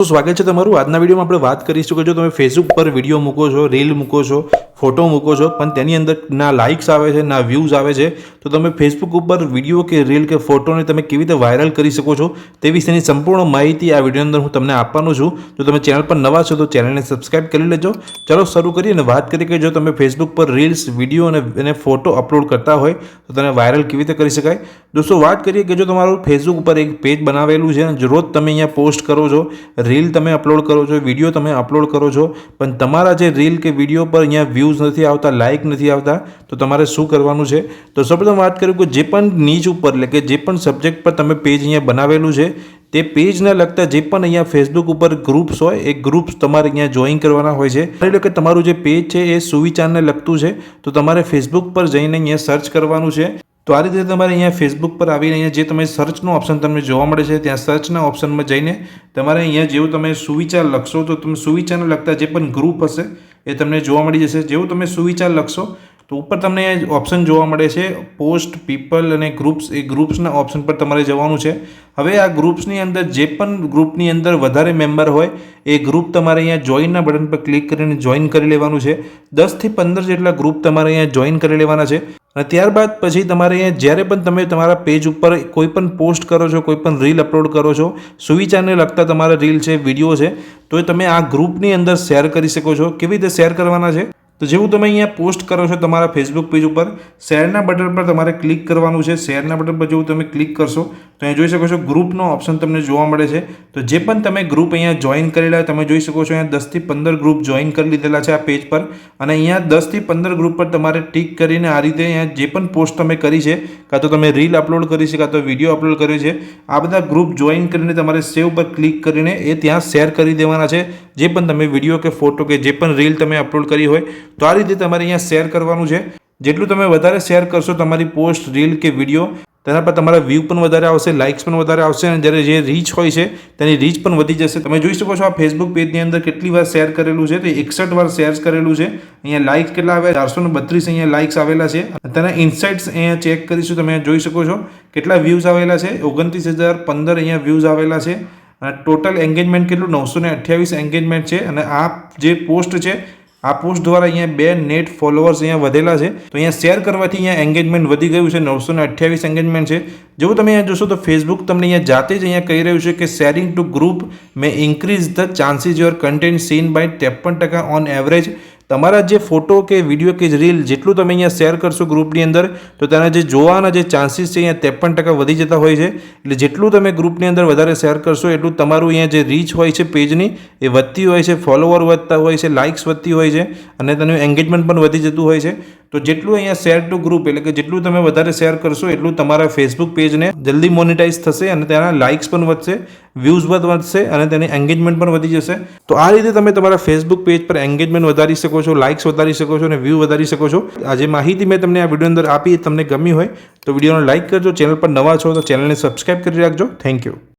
તો સ્વાગત છે તમારું। આજના વિડીયોમાં આપણે વાત કરીશું કે જો તમે ફેસબુક પર વિડીયો મૂકો છો, રીલ મૂકો છો, ફોટો મૂકો છો, પણ તેની અંદર ના લાઇક્સ આવે છે, ના વ્યૂઝ આવે છે, તો તમે ફેસબુક ઉપર વિડીયો કે રીલ કે ફોટોને તમે કેવી રીતે વાયરલ કરી શકો છો તે વિશેની સંપૂર્ણ માહિતી આ વિડીયોની અંદર હું તમને આપવાનો છું। જો તમે ચેનલ પર નવા છો તો ચેનલને સબસ્ક્રાઇબ કરી લેજો। ચાલો શરૂ કરીએ અને વાત કરીએ કે જો તમે ફેસબુક પર રીલ્સ, વિડીયો અને ફોટો અપલોડ કરતા હોય તો તેને વાયરલ કેવી રીતે કરી શકાય। દોસ્તો વાત કરીએ કે જો તમારું ફેસબુક ઉપર એક પેજ બનાવેલું છે અને રોજ તમે અહીંયા પોસ્ટ કરો છો, રીલ તમે અપલોડ કરો છો, વિડીયો તમે અપલોડ કરો છો, પણ તમારા જે રીલ કે વિડીયો પર અહીંયા વ્યૂઝ નથી આવતા, લાઇક નથી આવતા, તો તમારે શું કરવાનું છે। તો સૌપ્રથમ વાત કરું કે જે પણ નીચ ઉપર એટલે કે જે પણ સબ્જેક્ટ પર તમે પેજ અહીંયા બનાવેલું છે તે પેજને લગતા જે પણ અહીંયા ફેસબુક ઉપર ગ્રુપ્સ હોય એ ગ્રુપ્સ તમારે અહીંયા જોઈન કરવાના હોય છે। માની લો કે તમારું જે પેજ છે એ સુવિચારને લગતું છે તો તમારે ફેસબુક પર જઈને અહીંયા સર્ચ કરવાનું છે। તો આ રીતે તમારે અહીંયા ફેસબુક પર આવીને અહીંયા જે તમે સર્ચનો ઓપ્શન તમને જોવા મળે છે ત્યાં સર્ચના ઓપ્શનમાં જઈને તમારે અહીંયા જેવું તમે સુવિચાર લખશો તો તમે સુવિચારને લગતા જે પણ ગ્રુપ હશે એ તમને જોવા મળી જશે। જેવું તમે સુવિચાર લખશો તો ઉપર તમને ઓપ્શન જોવા મળે છે પોસ્ટ, પીપલ અને ગ્રુપ્સ। એ ગ્રુપ્સના ઓપ્શન પર તમારે જવાનું છે। હવે આ ગ્રુપ્સની અંદર જે પણ ગ્રુપની અંદર વધારે મેમ્બર હોય એ ગ્રુપ તમારે અહીંયા જોઈનના બટન પર ક્લિક કરીને જોઈન કરી લેવાનું છે। 10 થી 15 જેટલા ગ્રુપ તમારે અહીંયા જોઈન કરી લેવાના છે અને ત્યારબાદ પછી તમારે અહીંયા જ્યારે પણ તમે તમારા પેજ ઉપર કોઈ પણ પોસ્ટ કરો છો, કોઈ પણ રીલ અપલોડ કરો છો, સુવિચારને લગતા તમારા રીલ છે, વિડીયો છે, તો તમે આ ગ્રુપની અંદર શેર કરી શકો છો। કેવી રીતે શેર કરવાના છે તો જેવું તમે અહીંયા પોસ્ટ કરો છો તમારા ફેસબુક પેજ ઉપર શેરના બટન પર તમારે ક્લિક કરવાનું છે। શેરના બટન પર જેવું તમે ક્લિક કરશો તો અહીંયા જોઈ શકો છો ગ્રુપનો ઓપ્શન તમને જોવા મળે છે। તો જે પણ તમે ગ્રુપ અહીંયા જોઈન કરેલા તમે જોઈ શકો છો અહીંયા 10 થી 15 ગ્રુપ જોઈન કરી લીધેલા છે આ પેજ પર અને અહીંયા 10 થી 15 ગ્રુપ પર તમારે ટિક કરીને આ રીતે અહીંયા જે પણ પોસ્ટ તમે કરી છે, કાં તો તમે રીલ અપલોડ કરી છે, કાં તો વિડીયો અપલોડ કર્યો છે, આ બધા ગ્રુપ જોઈન કરીને તમારે સેવ પર ક્લિક કરીને એ ત્યાં શેર કરી દેવાના છે। જે પણ તમે વિડીયો કે ફોટો કે જે પણ રીલ તમે અપલોડ કરી હોય તો આ રીતે તમારે અહીંયા શેર કરવાનું છે। જેટલું તમે વધારે શેર કરશો તમારી પોસ્ટ, રીલ કે વિડીયો તેના પર તમારા વ્યૂ પણ વધારે આવશે, લાઇક્સ પણ વધારે આવશે અને જ્યારે જે રીચ હોય છે તેની રીચ પણ વધી જશે। તમે જોઈ શકો છો આ ફેસબુક પેજની અંદર કેટલી વાર શેર કરેલું છે તો 61 વાર શેર કરેલું છે। અહીંયા લાઇક્સ કેટલા આવે 432 અહીંયા લાઇક્સ આવેલા છે। તેના ઇનસાઇટ્સ અહીંયા ચેક કરીશું તમે જોઈ શકો છો કેટલા વ્યૂઝ આવેલા છે 29,015 અહીંયા વ્યૂઝ આવેલા છે અને ટોટલ એન્ગેજમેન્ટ કેટલું 928 એન્ગેજમેન્ટ છે અને આ જે પોસ્ટ છે આ પોસ્ટ દ્વારા અહીંયા 2 નેટ ફોલોઅર્સ અહીંયા વધેલા છે। તો અહીંયા શેર કરવાથી અહીંયા એન્ગેજમેન્ટ વધી ગયું છે, 928 એન્ગેજમેન્ટ છે। જો તમે અહીંયા જોશો તો ફેસબુક તમને અહીંયા જાતે જ અહીંયા કહી રહ્યું છે કે sharing to group may increase the chances your content seen by 53% on average. તમારા જે ફોટો કે વિડીયો કે રીલ જેટલું તમે અહીંયા શેર કરશો ગ્રુપની અંદર તો તેના જે જોવાના જે ચાન્સીસ છે અહીંયા 53% વધી જતા હોય છે। એટલે જેટલું તમે ગ્રુપની અંદર વધારે શેર કરશો એટલું તમારું અહીંયા જે રીચ હોય છે પેજની એ વધતી હોય છે, ફોલોવર વધતા હોય છે, લાઇક્સ વધતી હોય છે અને તેનું એન્ગેજમેન્ટ પણ વધી જતું હોય છે। તો જેટલું અહીંયા શેર ટુ ગ્રુપ એટલે કે જેટલું તમે વધારે શેર કરશો એટલું તમારા ફેસબુક પેજને જલ્દી મોનેટાઇઝ થશે અને તેના લાઇક્સ પણ વધશે, વ્યૂઝ વધશે અને તેની એન્ગેજમેન્ટ પણ વધી જશે। તો આ રીતે તમે તમારા ફેસબુક પેજ પર એન્ગેજમેન્ટ વધારી શકો છો, લાઇક્સ વધારી શકો છો અને વ્યૂ વધારી શકો છો। આ જે માહિતી મેં તમને આ વિડીયો અંદર આપી તમને ગમી હોય તો વિડીયોને લાઇક કરજો। ચેનલ પર નવા છો તો ચેનલને સબસ્ક્રાઇબ કરી રાખજો। Thank you.